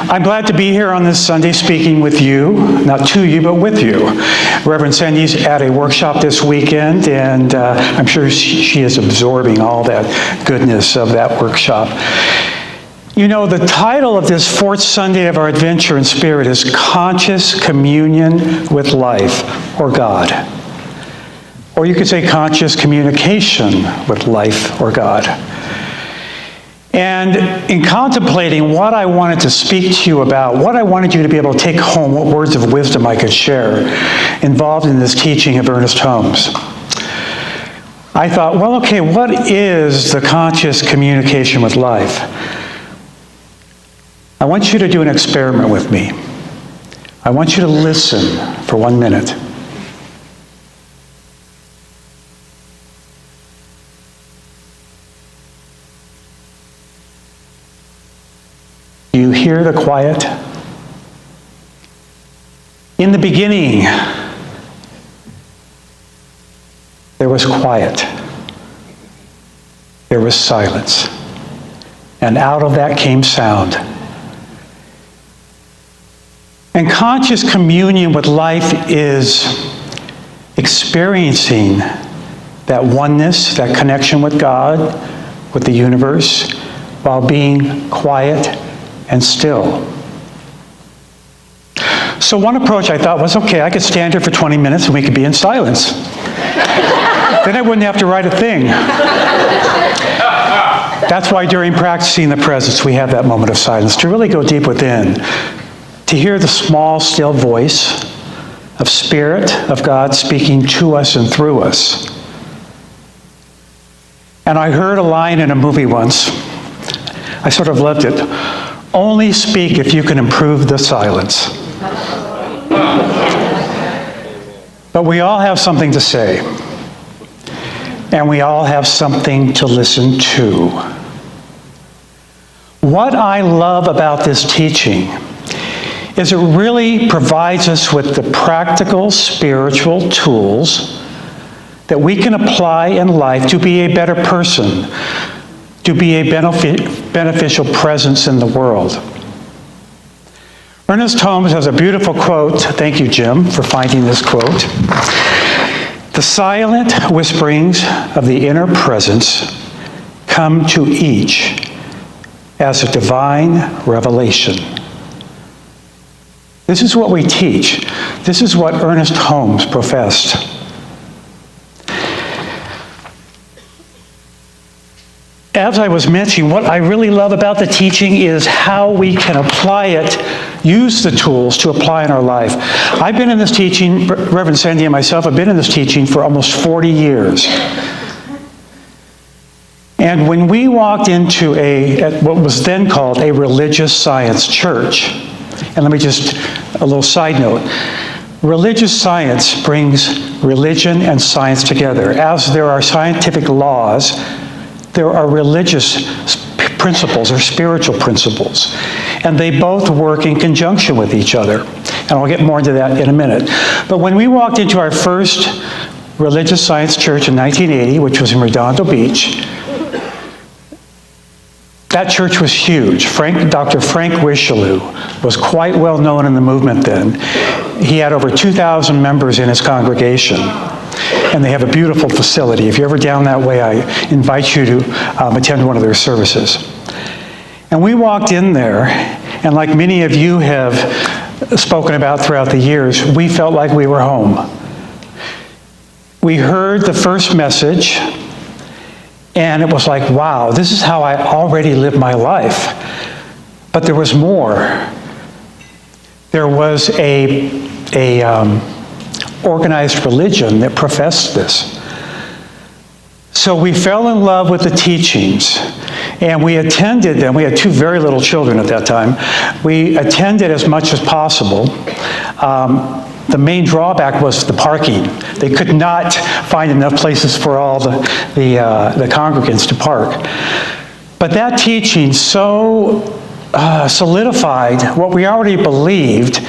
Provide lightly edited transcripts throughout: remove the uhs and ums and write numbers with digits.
I'm glad to be here on this Sunday speaking with you, not to you, but with you. Reverend Sandy's at a workshop this weekend, and I'm sure she is absorbing all that goodness of that workshop. You know, the title of this fourth Sunday of our adventure in spirit is Conscious Communion with Life, or God. Or you could say conscious communication with life, or God. And in contemplating what I wanted to speak to you about, what I wanted you to be able to take home, what words of wisdom I could share involved in this teaching of Ernest Holmes, I thought, well, okay, what is the conscious communication with life? I want you to do an experiment with me. I want you to listen for 1 minute. Do you hear the quiet? In the beginning, there was quiet. There was silence. And out of that came sound. And conscious communion with life is experiencing that oneness, that connection with God, with the universe, while being quiet and still. So one approach I thought was, okay, I could stand here for 20 minutes and we could be in silence. Then I wouldn't have to write a thing. That's why during practicing the presence, we have that moment of silence, to really go deep within, to hear the small, still voice of Spirit, of God speaking to us and through us. And I heard a line in a movie once. I sort of loved it. Only speak if you can improve the silence. But we all have something to say. And we all have something to listen to. What I love about this teaching is it really provides us with the practical spiritual tools that we can apply in life to be a better person, to be a beneficial presence in the world. Ernest Holmes has a beautiful quote. Thank you, Jim, for finding this quote. The silent whisperings of the inner presence come to each as a divine revelation. This is what we teach. This is what Ernest Holmes professed. As I was mentioning, what I really love about the teaching is how we can apply it, use the tools to apply in our life. I've been in this teaching, Reverend Sandy and myself have been in this teaching for almost 40 years. And when we walked into what was then called a religious science church, and let me just, a little side note, religious science brings religion and science together. As there are scientific laws, there are religious principles or spiritual principles. And they both work in conjunction with each other. And I'll get more into that in a minute. But when we walked into our first religious science church in 1980, which was in Redondo Beach, that church was huge. Dr. Frank Richelieu was quite well known in the movement then. He had over 2,000 members in his congregation. And they have a beautiful facility. If you're ever down that way, I invite you to attend one of their services. And we walked in there, and like many of you have spoken about throughout the years, we felt like we were home. We heard the first message, and it was like, wow, this is how I already live my life. But there was more. There was a organized religion that professed this. So we fell in love with the teachings, and we attended them. We had two very little children at that time. We attended as much as possible. The main drawback was the parking. They could not find enough places for all the congregants to park. But that teaching so solidified what we already believed,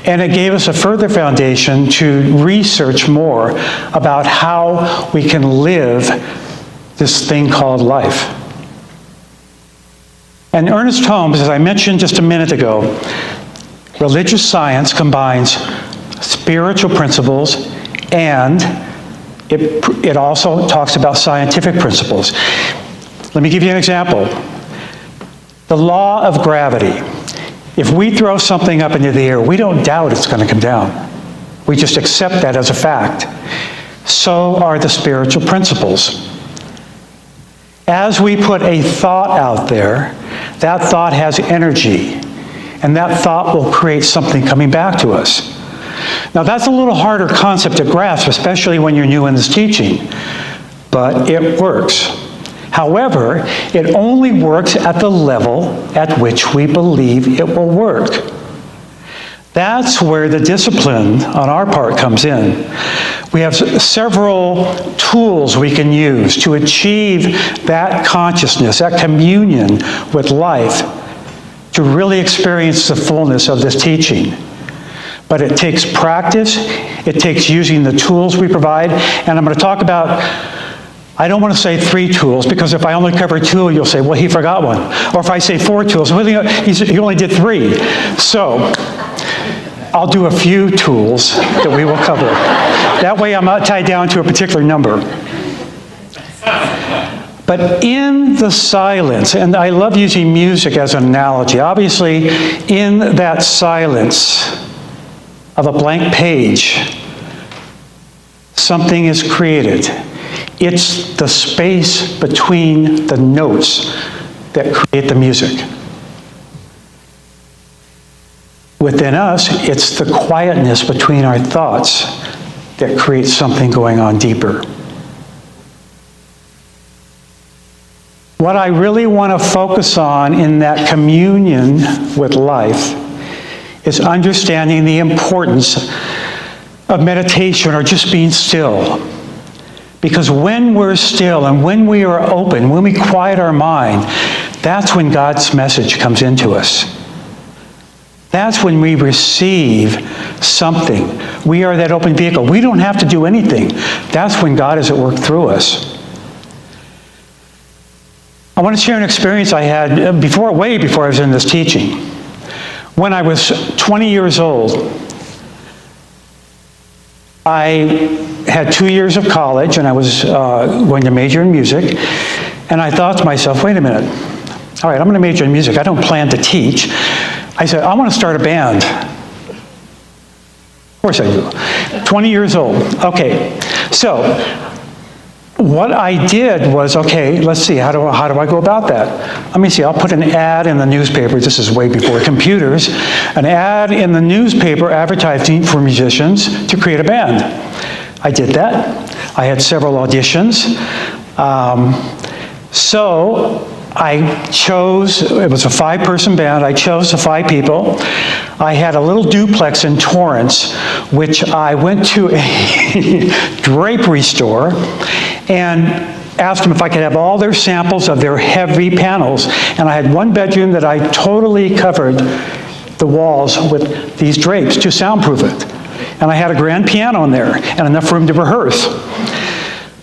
and it gave us a further foundation to research more about how we can live this thing called life. And Ernest Holmes, as I mentioned just a minute ago, religious science combines spiritual principles and it also talks about scientific principles. Let me give you an example. The law of gravity. If we throw something up into the air, we don't doubt it's going to come down. We just accept that as a fact. So are the spiritual principles. As we put a thought out there, that thought has energy, and that thought will create something coming back to us. Now that's a little harder concept to grasp, especially when you're new in this teaching, but it works. However, it only works at the level at which we believe it will work. That's where the discipline on our part comes in. We have several tools we can use to achieve that consciousness, that communion with life, to really experience the fullness of this teaching. But it takes practice, it takes using the tools we provide, and I'm going to talk about, I don't want to say 3 tools, because if I only cover 2, you'll say, well, he forgot one. Or if I say 4 tools, well, he only did 3. So I'll do a few tools that we will cover. That way I'm not tied down to a particular number. But in the silence, and I love using music as an analogy, obviously in that silence of a blank page, something is created. It's the space between the notes that create the music. Within us, it's the quietness between our thoughts that creates something going on deeper. What I really want to focus on in that communion with life is understanding the importance of meditation or just being still. Because when we're still and when we are open, when we quiet our mind, that's when God's message comes into us. That's when we receive something. We are that open vehicle. We don't have to do anything. That's when God is at work through us. I want to share an experience I had way before I was in this teaching. When I was 20 years old, I had 2 years of college, and I was going to major in music, and I thought to myself, wait a minute, all right, I'm going to major in music. I don't plan to teach. I said, I want to start a band. Of course I do. 20 years old. Okay, so what I did was, okay, let's see, how do I go about that? Let me see, I'll put an ad in the newspaper. This is way before computers. An ad in the newspaper advertising for musicians to create a band. I did that. I had several auditions. So I chose, it was a 5-person band, I chose the 5 people. I had a little duplex in Torrance, which I went to a drapery store and asked them if I could have all their samples of their heavy panels. And I had one bedroom that I totally covered the walls with these drapes to soundproof it. And I had a grand piano in there and enough room to rehearse.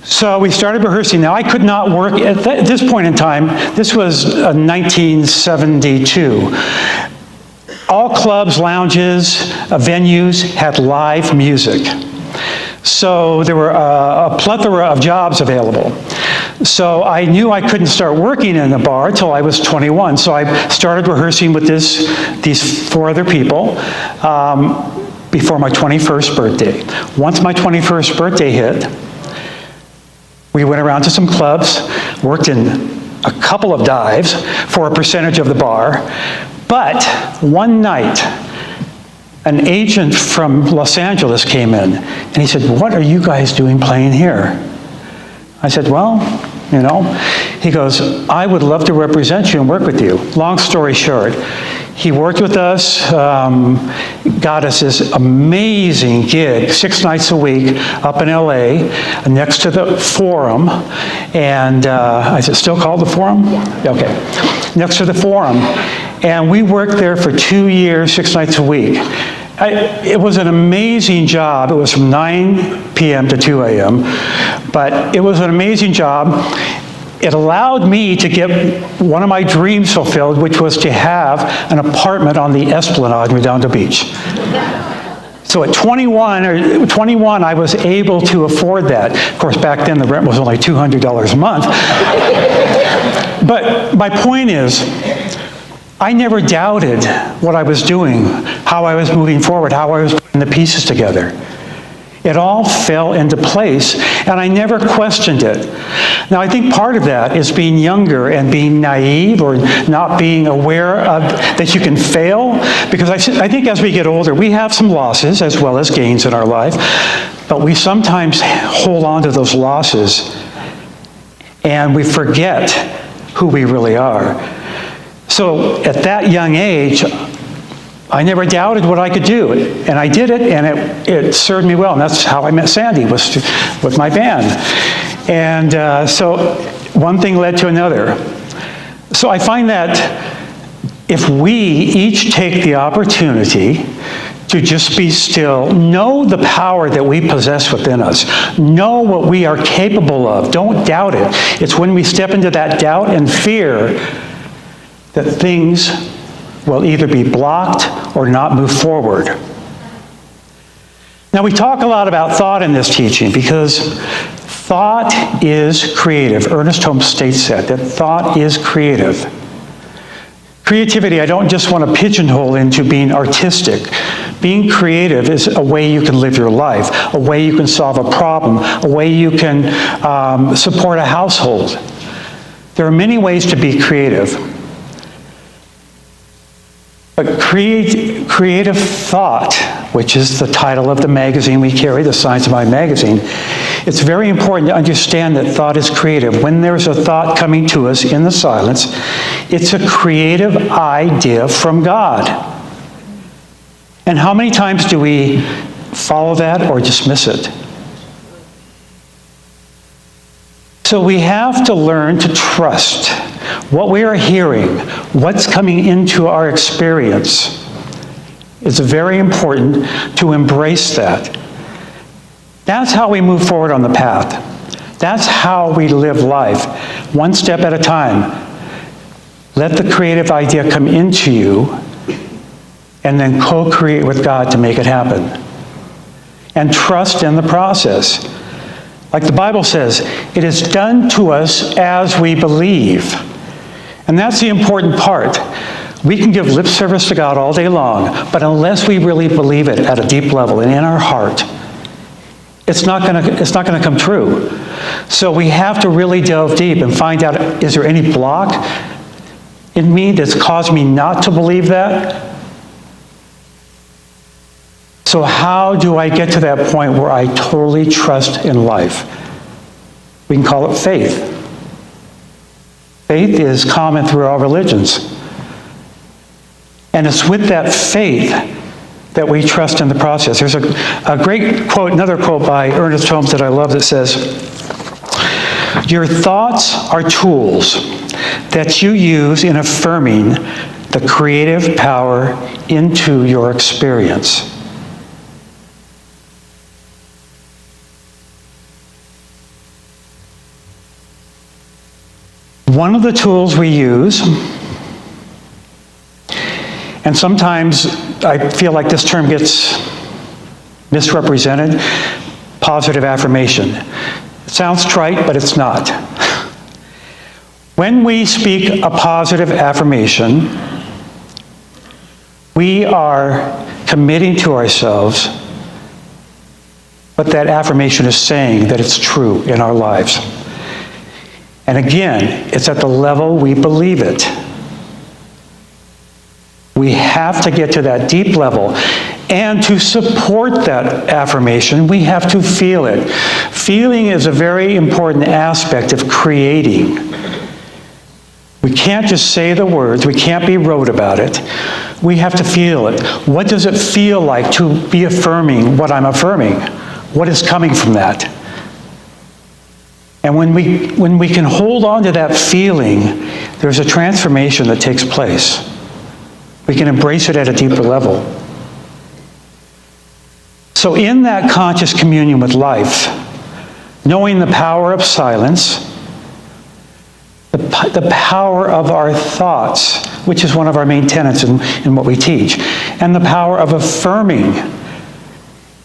So we started rehearsing. Now, I could not work at this point in time. This was 1972. All clubs, lounges, venues had live music. So there were a plethora of jobs available. So I knew I couldn't start working in a bar until I was 21. So I started rehearsing with these 4 other people before my 21st birthday. Once my 21st birthday hit, we went around to some clubs, worked in a couple of dives for a percentage of the bar. But one night, an agent from Los Angeles came in, and he said, "What are you guys doing playing here?" I said, "Well, you know." He goes, "I would love to represent you and work with you." Long story short, he worked with us, got us this amazing gig, 6 nights a week up in LA, next to the Forum. And is it still called the Forum? Okay, next to the Forum. And we worked there for 2 years, 6 nights a week. It was an amazing job. It was from 9 p.m. to 2 a.m., but it was an amazing job. it allowed me to get one of my dreams fulfilled, which was to have an apartment on the Esplanade in Redondo Beach. So at 21, I was able to afford that. Of course, back then the rent was only $200 a month. But my point is, I never doubted what I was doing, how I was moving forward, how I was putting the pieces together. It all fell into place, and I never questioned it. Now, I think part of that is being younger and being naive or not being aware of that you can fail, because I think as we get older, we have some losses as well as gains in our life, but we sometimes hold on to those losses, and we forget who we really are. So at that young age, I never doubted what I could do, and I did it, and it served me well, and that's how I met Sandy, was with my band. And so one thing led to another. So I find that if we each take the opportunity to just be still, know the power that we possess within us, know what we are capable of, don't doubt it. It's when we step into that doubt and fear that things will either be blocked or not move forward. Now, we talk a lot about thought in this teaching because thought is creative. Ernest Holmes states that thought is creative. Creativity, I don't just want to pigeonhole into being artistic. Being creative is a way you can live your life, a way you can solve a problem, a way you can support a household. There are many ways to be creative. But creative thought, which is the title of the magazine we carry, the Science of Mind magazine, it's very important to understand that thought is creative. When there's a thought coming to us in the silence, it's a creative idea from God. And how many times do we follow that or dismiss it? So we have to learn to trust what we are hearing, what's coming into our experience. It's very important to embrace that. That's how we move forward on the path. That's how we live life, one step at a time. Let the creative idea come into you, and then co-create with God to make it happen. And trust in the process. Like the Bible says, it is done to us as we believe. And that's the important part. We can give lip service to God all day long, but unless we really believe it at a deep level and in our heart, it's not going to come true. So we have to really delve deep and find out, is there any block in me that's caused me not to believe that? So how do I get to that point where I totally trust in life? We can call it faith. Faith is common through all religions. And it's with that faith that we trust in the process. There's a great quote, another quote by Ernest Holmes that I love that says, "Your thoughts are tools that you use in affirming the creative power into your experience." One of the tools we use, and sometimes I feel like this term gets misrepresented, positive affirmation. It sounds trite, but it's not. When we speak a positive affirmation, we are committing to ourselves what that affirmation is saying that it's true in our lives. And again, it's at the level we believe it. We have to get to that deep level. And to support that affirmation, we have to feel it. Feeling is a very important aspect of creating. We can't just say the words. We can't be rote about it. We have to feel it. What does it feel like to be affirming what I'm affirming? What is coming from that? And when we can hold on to that feeling, there's a transformation that takes place. We can embrace it at a deeper level. So in that conscious communion with life, knowing the power of silence, the power of our thoughts, which is one of our main tenets in what we teach, and the power of affirming.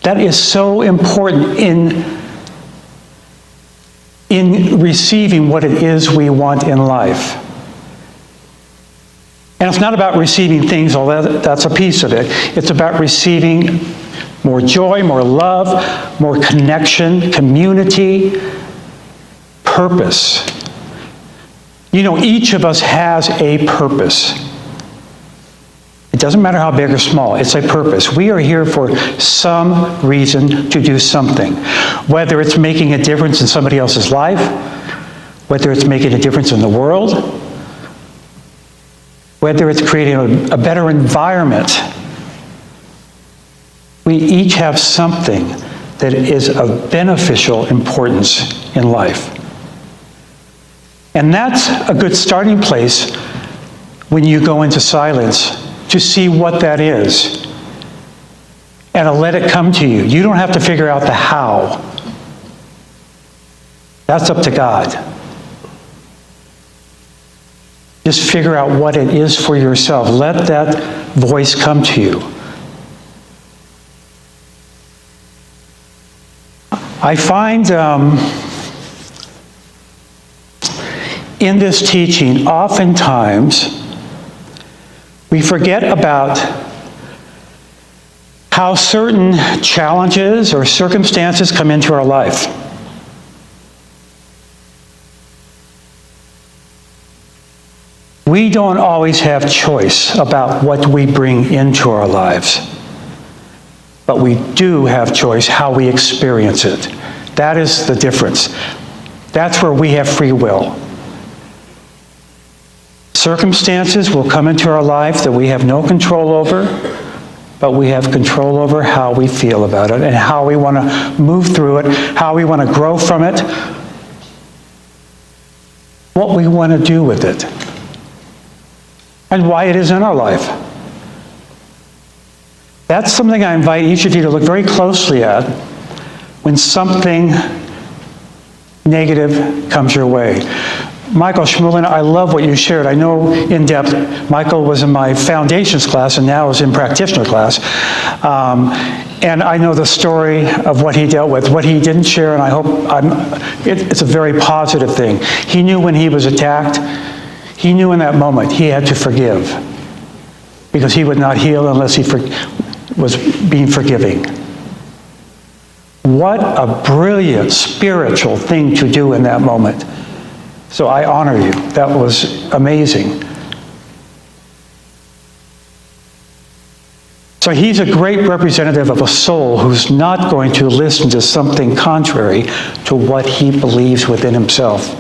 That is so important in receiving what it is we want in life. And it's not about receiving things, although that's a piece of it. It's about receiving more joy, more love, more connection, community, purpose. You know, each of us has a purpose. It doesn't matter how big or small, it's a purpose. We are here for some reason to do something. Whether it's making a difference in somebody else's life, whether it's making a difference in the world, whether it's creating a better environment. We each have something that is of beneficial importance in life. And that's a good starting place when you go into silence to see what that is and to let it come to you. You don't have to figure out the how. That's up to God. Just figure out what it is for yourself. Let that voice come to you. I find in this teaching, oftentimes, we forget about how certain challenges or circumstances come into our life. We don't always have choice about what we bring into our lives, but we do have choice how we experience it. That is the difference. That's where we have free will. Circumstances will come into our life that we have no control over, but we have control over how we feel about it and how we want to move through it, how we want to grow from it, what we want to do with it, and why it is in our life. That's something I invite each of you to look very closely at when something negative comes your way. Michael Schmulin, I love what you shared. I know in depth, Michael was in my foundations class and now is in practitioner class. And I know the story of what he dealt with, what he didn't share, and I hope it's a very positive thing. He knew when he was attacked, he knew in that moment he had to forgive because he would not heal unless he was being forgiving. What a brilliant spiritual thing to do in that moment. So I honor you. That was amazing. So he's a great representative of a soul who's not going to listen to something contrary to what he believes within himself.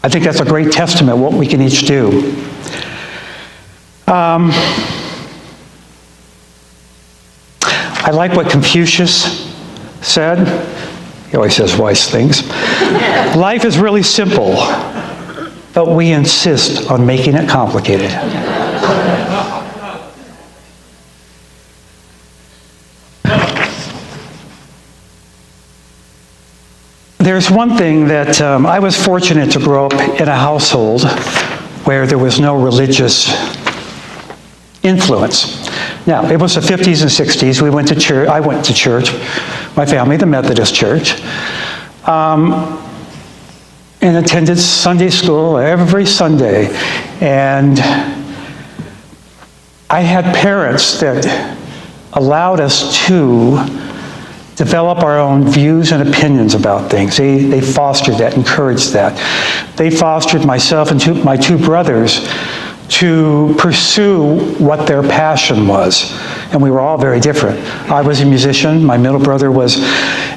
I think that's a great testament what we can each do. I like what Confucius said. He always says wise things. Life is really simple, but we insist on making it complicated. There's one thing that I was fortunate to grow up in a household where there was no religious influence. Now, it was the 50s and 60s. We went to church. I went to church, my family, the Methodist Church, and attended Sunday school every Sunday. And I had parents that allowed us to develop our own views and opinions about things. They fostered that, encouraged that. They fostered myself and my two brothers to pursue what their passion was. And we were all very different. I was a musician. My middle brother was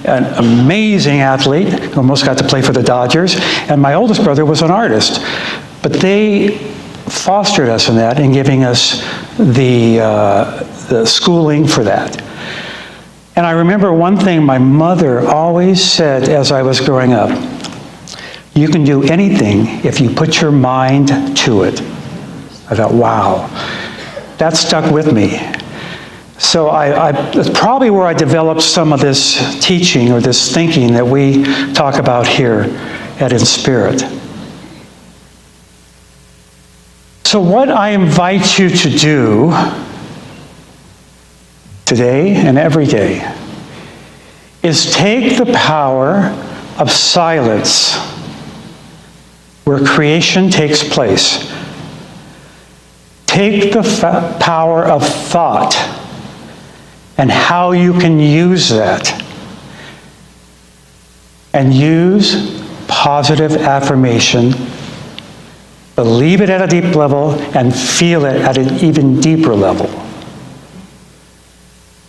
an amazing athlete, who almost got to play for the Dodgers. And my oldest brother was an artist. But they fostered us in that and giving us the schooling for that. And I remember one thing my mother always said as I was growing up: you can do anything if you put your mind to it. I thought, wow, that stuck with me. So that's probably where I developed some of this teaching or this thinking that we talk about here at InSpirit. So what I invite you to do today and every day is take the power of silence where creation takes place. Take the power of thought and how you can use that. And use positive affirmation. Believe it at a deep level and feel it at an even deeper level.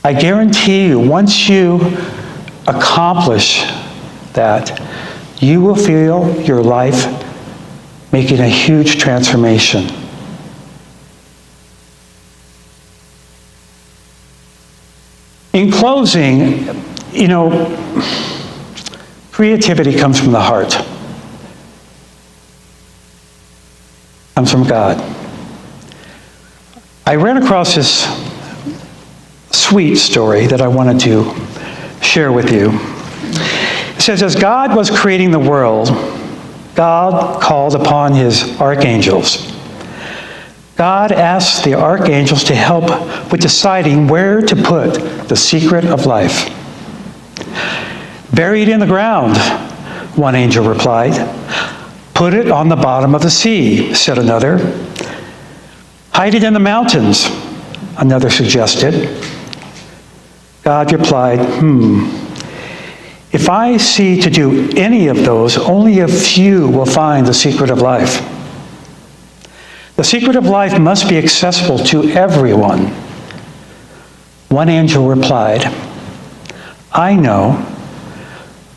I guarantee you, once you accomplish that, you will feel your life making a huge transformation. In closing, creativity comes from the heart. Comes from God. I ran across this sweet story that I wanted to share with you. It says, as God was creating the world, God called upon his archangels. God asked the archangels to help with deciding where to put the secret of life. Buried in the ground, one angel replied. Put it on the bottom of the sea, said another. Hide it in the mountains, another suggested. God replied, if I see to do any of those, only a few will find the secret of life. The secret of life must be accessible to everyone. One angel replied, I know.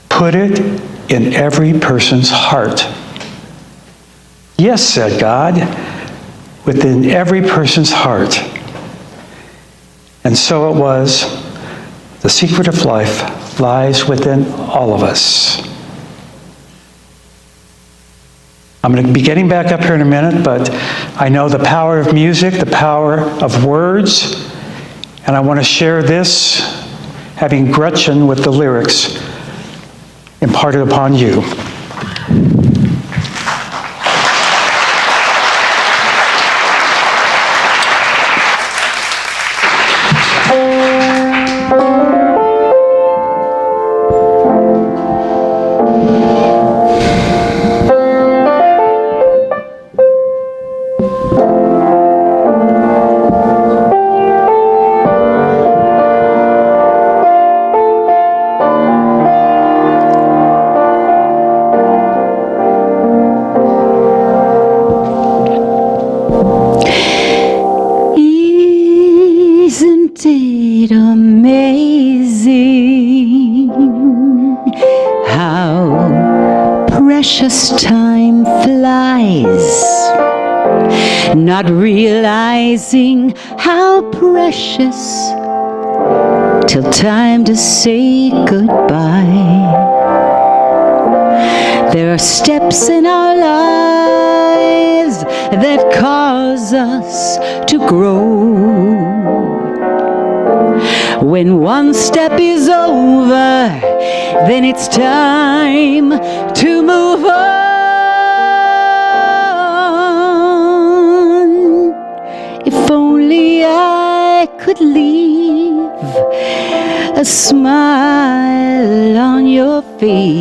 Put it in every person's heart. Yes, said God, within every person's heart. And so it was. The secret of life lies within all of us. I'm going to be getting back up here in a minute, but I know the power of music, the power of words, and I want to share this, having Gretchen with the lyrics imparted upon you. Isn't it amazing how precious time flies, not realizing how precious till time to say goodbye. There are steps in our lives that cause us to grow. When one step is over, then it's time to move on. If only I could leave a smile on your face,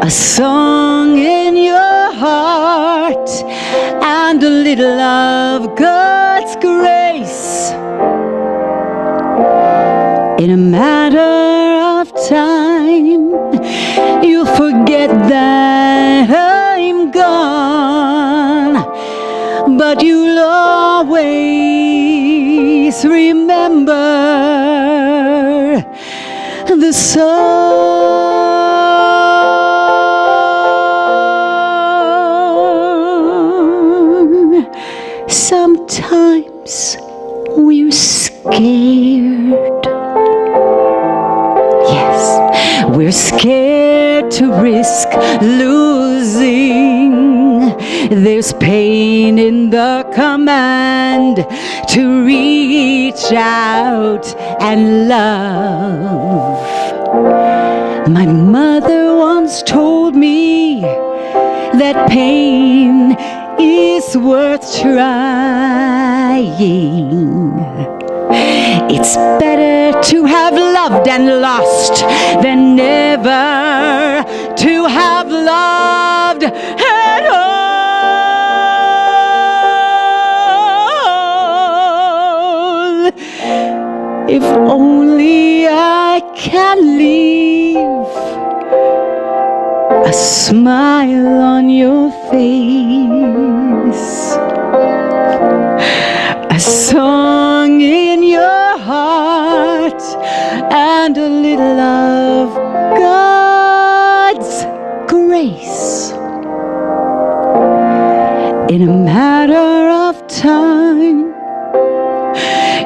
a song in your heart, and a little of God's grace. In a matter of time, you'll forget that I'm gone, but you'll always remember the song. Sometimes we're scared. Yes, we're scared to risk losing. There's pain in the command to reach out and love. My mother once told me that pain is worth trying. It's better to have loved and lost than never to have loved at all. If only I can leave a smile on your face, a song in your heart, and a little of God's grace. In a matter of time,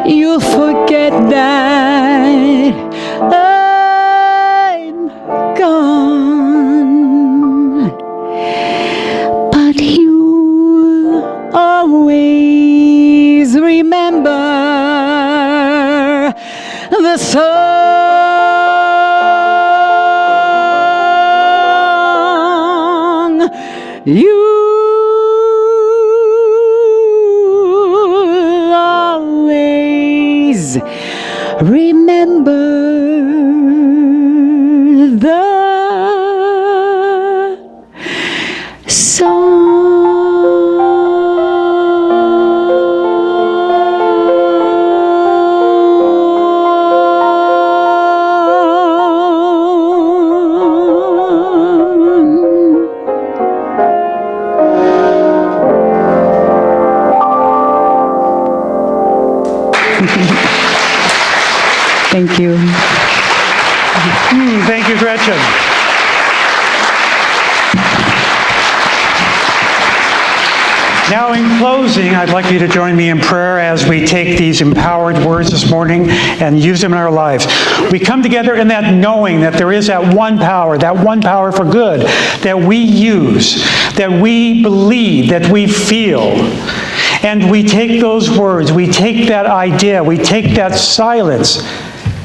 you'll forget that I'm gone, but you'll always remember the song. You'll always remember the song. Thank you. Thank you, Gretchen. Now, in closing, I'd like you to join me in prayer as we take these empowered words this morning and use them in our lives. We come together in that knowing that there is that one power for good, that we use, that we believe, that we feel. And we take those words, we take that idea, we take that silence,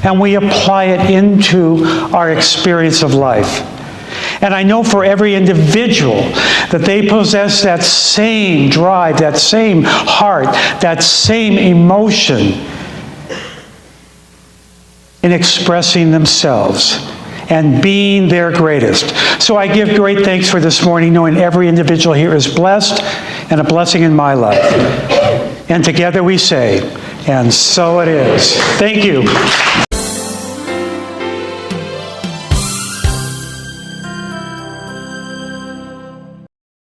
and we apply it into our experience of life. And I know for every individual that they possess that same drive, that same heart, that same emotion in expressing themselves and being their greatest. So I give great thanks for this morning, knowing every individual here is blessed and a blessing in my life. And together we say, and so it is. Thank you.